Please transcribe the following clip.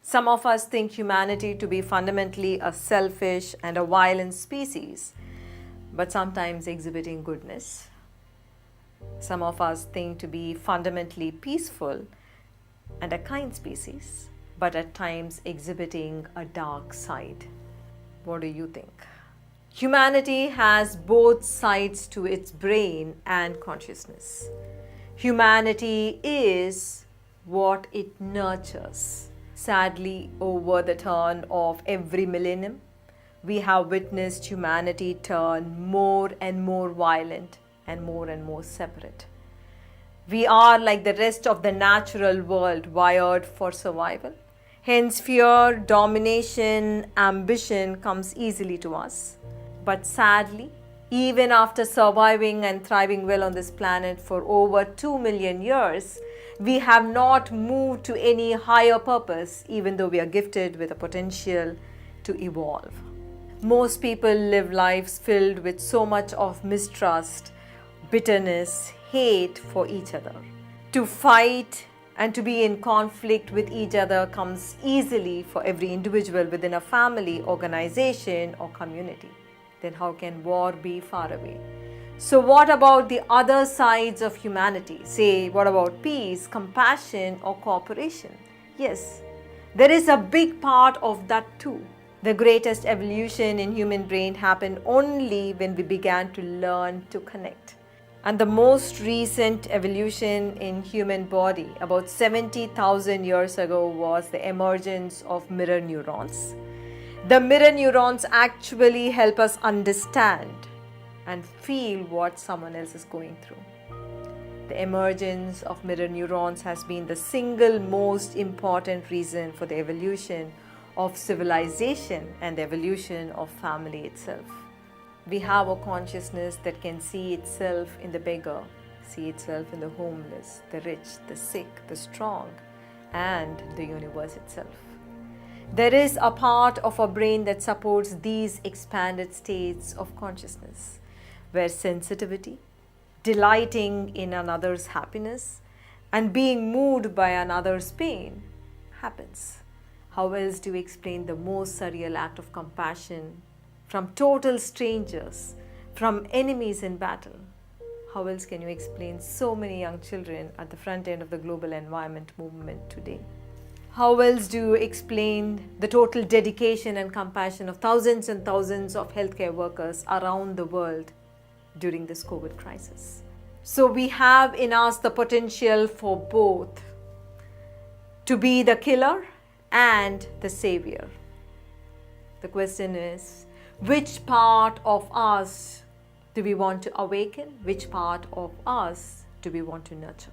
Some of us think humanity to be fundamentally a selfish and a violent species, but sometimes exhibiting goodness. Some of us think to be fundamentally peaceful and a kind species, but at times exhibiting a dark side. What do you think? Humanity has both sides to its brain and consciousness. Humanity is what it nurtures. Sadly, over the turn of every millennium, we have witnessed humanity turn more and more violent and more separate. We are, like the rest of the natural world, wired for survival. Hence, fear, domination, ambition comes easily to us. But sadly, even after surviving and thriving well on this planet for over 2 million years, we have not moved to any higher purpose, even though we are gifted with a potential to evolve. Most people live lives filled with so much of mistrust, bitterness, hate for each other. To fight and to be in conflict with each other comes easily for every individual within a family, organization, or community. Then how can war be far away? So what about the other sides of humanity? Say, what about peace, compassion, or cooperation? Yes, there is a big part of that too. The greatest evolution in human brain happened only when we began to learn to connect. And the most recent evolution in human body, about 70,000 years ago, was the emergence of mirror neurons. The mirror neurons actually help us understand and feel what someone else is going through. The emergence of mirror neurons has been the single most important reason for the evolution of civilization and the evolution of family itself. We have a consciousness that can see itself in the beggar, see itself in the homeless, the rich, the sick, the strong, and the universe itself. There is a part of our brain that supports these expanded states of consciousness, where sensitivity, delighting in another's happiness, and being moved by another's pain happens. How else do we explain the most surreal act of compassion from total strangers, from enemies in battle? How else can you explain so many young children at the front end of the global environment movement today? How else do you explain the total dedication and compassion of thousands and thousands of healthcare workers around the world during this COVID crisis? So we have in us the potential for both, to be the killer and the savior. The question is, which part of us do we want to awaken? Which part of us do we want to nurture?